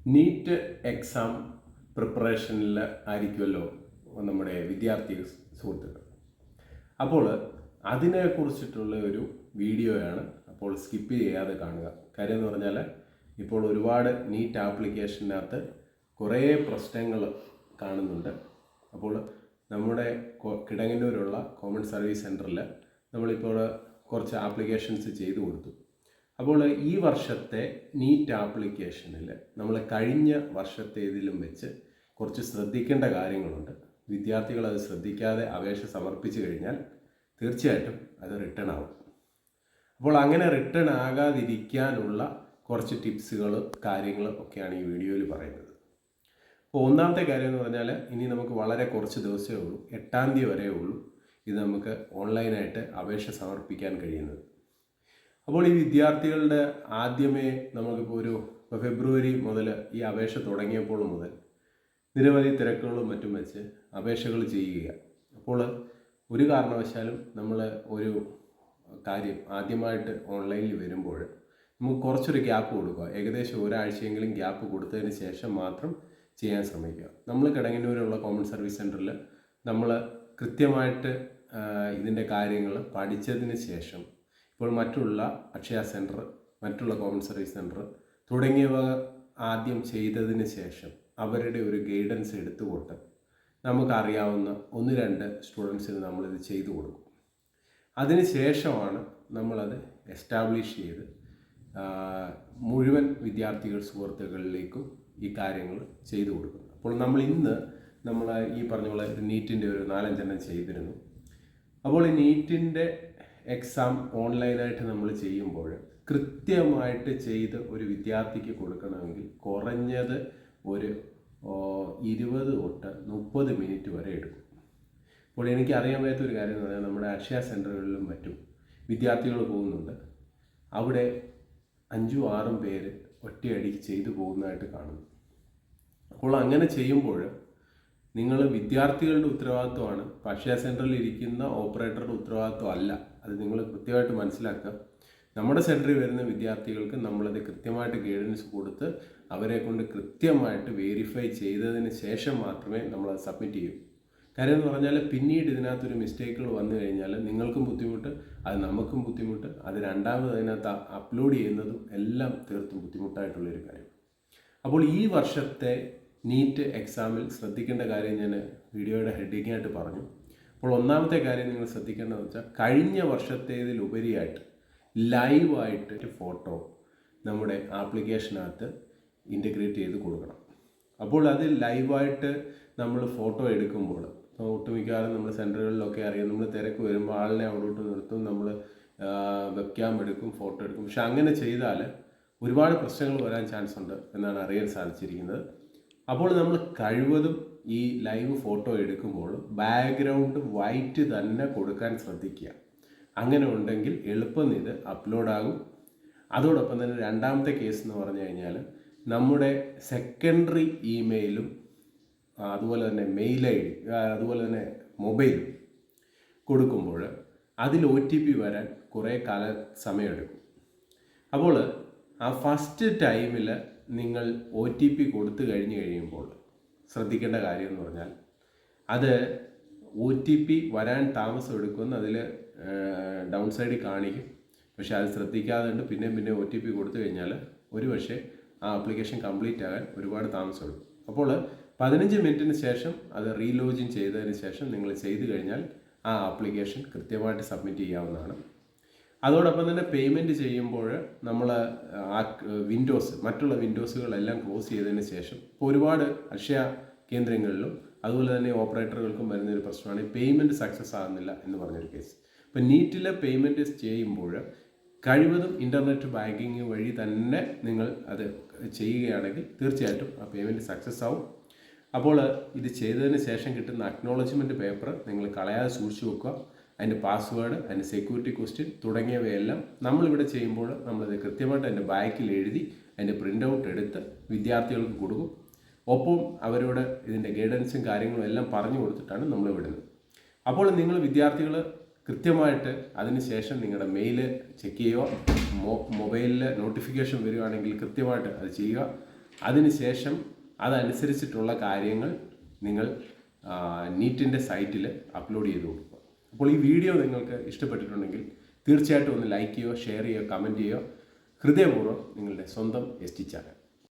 NEET exam പ്രിപ്പറേഷനിൽ ആയിരിക്കുമല്ലോ നമ്മുടെ വിദ്യാർത്ഥി സുഹൃത്തുക്കൾ. അപ്പോൾ അതിനെക്കുറിച്ചിട്ടുള്ള ഒരു വീഡിയോയാണ്. അപ്പോൾ സ്കിപ്പ് ചെയ്യാതെ കാണുക. കാര്യം എന്ന് പറഞ്ഞാൽ ഇപ്പോൾ ഒരുപാട് നീറ്റ് ആപ്ലിക്കേഷനകത്ത് കുറേ പ്രശ്നങ്ങൾ കാണുന്നുണ്ട്. അപ്പോൾ നമ്മുടെ കിടങ്ങന്നൂരുള്ള കോമൺ സർവീസ് സെൻറ്ററിൽ നമ്മളിപ്പോൾ കുറച്ച് ആപ്ലിക്കേഷൻസ് ചെയ്തു കൊടുത്തു. അപ്പോൾ ഈ വർഷത്തെ നീറ്റ് ആപ്ലിക്കേഷനിൽ നമ്മൾ കഴിഞ്ഞ വർഷത്തേതിലും വെച്ച് കുറച്ച് ശ്രദ്ധിക്കേണ്ട കാര്യങ്ങളുണ്ട്. വിദ്യാർത്ഥികൾ അത് ശ്രദ്ധിക്കാതെ അപേക്ഷ സമർപ്പിച്ചു കഴിഞ്ഞാൽ തീർച്ചയായിട്ടും അത് റിട്ടേൺ ആവും. അപ്പോൾ അങ്ങനെ റിട്ടേൺ ആകാതിരിക്കാനുള്ള കുറച്ച് ടിപ്സുകൾ കാര്യങ്ങൾ ഒക്കെയാണ് ഈ വീഡിയോയിൽ പറയുന്നത്. അപ്പോൾ ഒന്നാമത്തെ കാര്യം എന്ന് പറഞ്ഞാൽ ഇനി നമുക്ക് വളരെ കുറച്ച് ദിവസമേ ഉള്ളൂ, 8-ാം തീയതി വരെ ഉള്ളൂ ഇത് നമുക്ക് ഓൺലൈനായിട്ട് അപേക്ഷ സമർപ്പിക്കാൻ കഴിയുന്നത്. അപ്പോൾ ഈ വിദ്യാർത്ഥികളുടെ ആദ്യമേ നമുക്കിപ്പോൾ ഫെബ്രുവരി മുതൽ ഈ അപേക്ഷ തുടങ്ങിയപ്പോൾ മുതൽ നിരവധി തിരക്കുകളും മറ്റും വെച്ച് അപേക്ഷകൾ ചെയ്യുക. അപ്പോൾ ഒരു കാരണവശാലും നമ്മൾ ഒരു കാര്യം ആദ്യമായിട്ട് ഓൺലൈനിൽ വരുമ്പോൾ നമുക്ക് കുറച്ചൊരു ഗ്യാപ്പ് കൊടുക്കുക. ഏകദേശം ഒരാഴ്ചയെങ്കിലും ഗ്യാപ്പ് കൊടുത്തതിന് ശേഷം മാത്രം ചെയ്യാൻ ശ്രമിക്കുക. നമ്മൾ കിടങ്ങന്നൂരുള്ള കോമൺ സർവീസ് സെൻറ്ററിൽ നമ്മൾ കൃത്യമായിട്ട് ഇതിൻ്റെ കാര്യങ്ങൾ പഠിച്ചതിന് ശേഷം ഇപ്പോൾ മറ്റുള്ള അക്ഷയ സെൻറ്റർ, മറ്റുള്ള കോമൺ സർവീസ് സെൻറ്റർ തുടങ്ങിയവ ആദ്യം ചെയ്തതിന് ശേഷം അവരുടെ ഒരു ഗൈഡൻസ് എടുത്തുകൊണ്ട് നമുക്കറിയാവുന്ന 1-2 സ്റ്റുഡൻസിന് നമ്മളിത് ചെയ്തു കൊടുക്കും. അതിന് ശേഷമാണ് നമ്മളത് എസ്റ്റാബ്ലിഷ് ചെയ്ത് മുഴുവൻ വിദ്യാർത്ഥികൾ സുഹൃത്തുക്കളിലേക്കും ഈ കാര്യങ്ങൾ ചെയ്തു കൊടുക്കുന്നത്. അപ്പോൾ നമ്മൾ ഈ പറഞ്ഞ പോലെ നീറ്റിൻ്റെ ഒരു 4-5 ചെയ്തിരുന്നു. അപ്പോൾ ഈ നീറ്റിൻ്റെ എക്സാം ഓൺലൈനായിട്ട് നമ്മൾ ചെയ്യുമ്പോൾ കൃത്യമായിട്ട് ചെയ്ത് ഒരു വിദ്യാർത്ഥിക്ക് കൊടുക്കണമെങ്കിൽ കുറഞ്ഞത് ഒരു 20 തൊട്ട് 30 മിനിറ്റ് വരെ എടുക്കും. അപ്പോൾ എനിക്ക് അറിയാൻ പറ്റാത്തൊരു കാര്യം എന്ന് പറഞ്ഞാൽ നമ്മുടെ അക്ഷയ സെൻറ്ററുകളിലും മറ്റും വിദ്യാർത്ഥികൾ പോകുന്നുണ്ട്. അവിടെ 5-6 പേര് ഒറ്റയടിക്ക് ചെയ്തു പോകുന്നതായിട്ട് കാണുന്നു. അപ്പോൾ അങ്ങനെ ചെയ്യുമ്പോൾ നിങ്ങൾ വിദ്യാർത്ഥികളുടെ ഉത്തരവാദിത്വമാണ്, അക്ഷയ സെൻറ്ററിൽ ഇരിക്കുന്ന ഓപ്പറേറ്ററുടെ ഉത്തരവാദിത്വം അല്ല. അത് നിങ്ങൾ കൃത്യമായിട്ട് മനസ്സിലാക്കുക. നമ്മുടെ സെൻറ്ററിൽ വരുന്ന വിദ്യാർത്ഥികൾക്ക് നമ്മളത് കൃത്യമായിട്ട് ഗൈഡൻസ് കൊടുത്ത് അവരെ കൊണ്ട് കൃത്യമായിട്ട് വെരിഫൈ ചെയ്തതിന് ശേഷം മാത്രമേ നമ്മളത് സബ്മിറ്റ് ചെയ്യൂ. കാര്യം എന്ന് പറഞ്ഞാൽ പിന്നീട് ഇതിനകത്തൊരു മിസ്റ്റേക്കുകൾ വന്നു കഴിഞ്ഞാൽ നിങ്ങൾക്കും ബുദ്ധിമുട്ട്, അത് നമുക്കും ബുദ്ധിമുട്ട്, അത് രണ്ടാമത് അതിനകത്ത് അപ്ലോഡ് ചെയ്യുന്നതും എല്ലാം തീർത്തും ബുദ്ധിമുട്ടായിട്ടുള്ളൊരു കാര്യം. അപ്പോൾ ഈ വർഷത്തെ നീറ്റ് എക്സാമിൽ ശ്രദ്ധിക്കേണ്ട കാര്യം ഞാൻ വീഡിയോയുടെ ഹെഡിങ്ങായിട്ട് പറഞ്ഞു. അപ്പോൾ ഒന്നാമത്തെ കാര്യം നിങ്ങൾ ശ്രദ്ധിക്കേണ്ടതെന്ന് വെച്ചാൽ കഴിഞ്ഞ വർഷത്തേതിലുപരിയായിട്ട് ലൈവായിട്ട് ഫോട്ടോ നമ്മുടെ ആപ്ലിക്കേഷനകത്ത് ഇൻ്റഗ്രേറ്റ് ചെയ്ത് കൊടുക്കണം. അപ്പോൾ അത് ലൈവായിട്ട് നമ്മൾ ഫോട്ടോ എടുക്കുമ്പോൾ ഒട്ടുമിക്കവാറും നമ്മൾ സെൻറ്ററുകളിലൊക്കെ അറിയാം, നമ്മൾ തിരക്ക് വരുമ്പോൾ ആളിനെ അവിടോട്ട് നിർത്തും, നമ്മൾ വെബ് ക്യാം എടുക്കും, ഫോട്ടോ എടുക്കും. പക്ഷെ അങ്ങനെ ചെയ്താൽ ഒരുപാട് പ്രശ്നങ്ങൾ വരാൻ ചാൻസ് ഉണ്ട് എന്നാണ് അറിയാൻ സാധിച്ചിരിക്കുന്നത്. അപ്പോൾ നമ്മൾ കഴിവതും ഈ ലൈവ് ഫോട്ടോ എടുക്കുമ്പോൾ ബാക്ക്ഗ്രൗണ്ട് വൈറ്റ് തന്നെ കൊടുക്കാൻ ശ്രദ്ധിക്കുക. അങ്ങനെ ഉണ്ടെങ്കിൽ എളുപ്പം ഇത് അപ്ലോഡാകും. അതോടൊപ്പം തന്നെ രണ്ടാമത്തെ കേസ് എന്ന് പറഞ്ഞു കഴിഞ്ഞാൽ നമ്മുടെ സെക്കൻഡറി ഇമെയിലും അതുപോലെ തന്നെ മെയിൽ ഐ ഡി അതുപോലെ തന്നെ മൊബൈലും കൊടുക്കുമ്പോൾ അതിൽ OTP വരാൻ കുറേ സമയമെടുക്കും. അപ്പോൾ ആ ഫസ്റ്റ് ടൈമിൽ നിങ്ങൾ OTP കൊടുത്തു കഴിയുമ്പോൾ ശ്രദ്ധിക്കേണ്ട കാര്യം എന്ന് പറഞ്ഞാൽ അത് OTP വരാൻ താമസം എടുക്കുമെന്ന് അതിൽ ഡൗൺ സൈഡിൽ കാണിക്കും. പക്ഷെ അത് ശ്രദ്ധിക്കാതെ പിന്നെ OTP കൊടുത്തു കഴിഞ്ഞാൽ ഒരുപക്ഷെ ആ ആപ്ലിക്കേഷൻ കംപ്ലീറ്റ് ആകാൻ ഒരുപാട് താമസം എടുക്കും. അപ്പോൾ 15 മിനിറ്റിന് ശേഷം അത് റീലോജിൻ ചെയ്തതിന് ശേഷം നിങ്ങൾ ചെയ്തു കഴിഞ്ഞാൽ ആ ആപ്ലിക്കേഷൻ കൃത്യമായിട്ട് സബ്മിറ്റ് ചെയ്യാവുന്നതാണ്. അതോടൊപ്പം തന്നെ പേയ്മെൻറ്റ് ചെയ്യുമ്പോൾ നമ്മൾ ആ മറ്റുള്ള വിൻഡോസുകളെല്ലാം ക്ലോസ് ചെയ്തതിന് ശേഷം ഇപ്പോൾ ഒരുപാട് അക്ഷയ കേന്ദ്രങ്ങളിലും അതുപോലെ തന്നെ ഓപ്പറേറ്ററുകൾക്കും വരുന്നൊരു പ്രശ്നമാണ് പേയ്മെൻറ്റ് സക്സസ് ആകുന്നില്ല എന്ന് പറഞ്ഞൊരു കേസ്. ഇപ്പോൾ നീറ്റിലെ പേയ്മെൻറ്റ് ചെയ്യുമ്പോൾ കഴിവതും ഇൻ്റർനെറ്റ് ബാങ്കിങ് വഴി തന്നെ നിങ്ങൾ അത് ചെയ്യുകയാണെങ്കിൽ തീർച്ചയായിട്ടും ആ പേയ്മെൻറ്റ് സക്സസ് ആവും. അപ്പോൾ ഇത് ചെയ്തതിന് ശേഷം കിട്ടുന്ന അക്നോളജ്മെൻറ്റ് പേപ്പർ നിങ്ങൾ കളയാതെ സൂക്ഷിച്ചു വെക്കുക. അതിൻ്റെ പാസ്വേഡ്, അതിൻ്റെ സെക്യൂരിറ്റി ക്വസ്റ്റ്യൻ തുടങ്ങിയവയെല്ലാം നമ്മളിവിടെ ചെയ്യുമ്പോൾ നമ്മളത് കൃത്യമായിട്ട് അതിൻ്റെ ബാക്കിൽ എഴുതി അതിൻ്റെ പ്രിൻ്റ് ഔട്ട് എടുത്ത് വിദ്യാർത്ഥികൾക്ക് കൊടുക്കും. ഒപ്പം അവരോട് ഇതിൻ്റെ ഗൈഡൻസും കാര്യങ്ങളും എല്ലാം പറഞ്ഞു കൊടുത്തിട്ടാണ് നമ്മൾ വിടുന്നത്. അപ്പോൾ നിങ്ങൾ വിദ്യാർത്ഥികൾ കൃത്യമായിട്ട് അതിന് ശേഷം നിങ്ങളുടെ മെയിൽ ചെക്ക് ചെയ്യുക, മൊബൈലിൽ നോട്ടിഫിക്കേഷൻ വരികയാണെങ്കിൽ കൃത്യമായിട്ട് അത് ചെയ്യുക. അതിനുശേഷം അതനുസരിച്ചിട്ടുള്ള കാര്യങ്ങൾ നിങ്ങൾ നീറ്റിൻ്റെ സൈറ്റിൽ അപ്ലോഡ് ചെയ്ത് കൊടുക്കുക. അപ്പോൾ ഈ വീഡിയോ നിങ്ങൾക്ക് ഇഷ്ടപ്പെട്ടിട്ടുണ്ടെങ്കിൽ തീർച്ചയായിട്ടും ഒന്ന് ലൈക്ക് ചെയ്യുക, ഷെയർ ചെയ്യുക, കമൻറ്റ് ചെയ്യുക. ഹൃദയപൂർവ്വം നിങ്ങളുടെ സ്വന്തം ST ചാനൽ.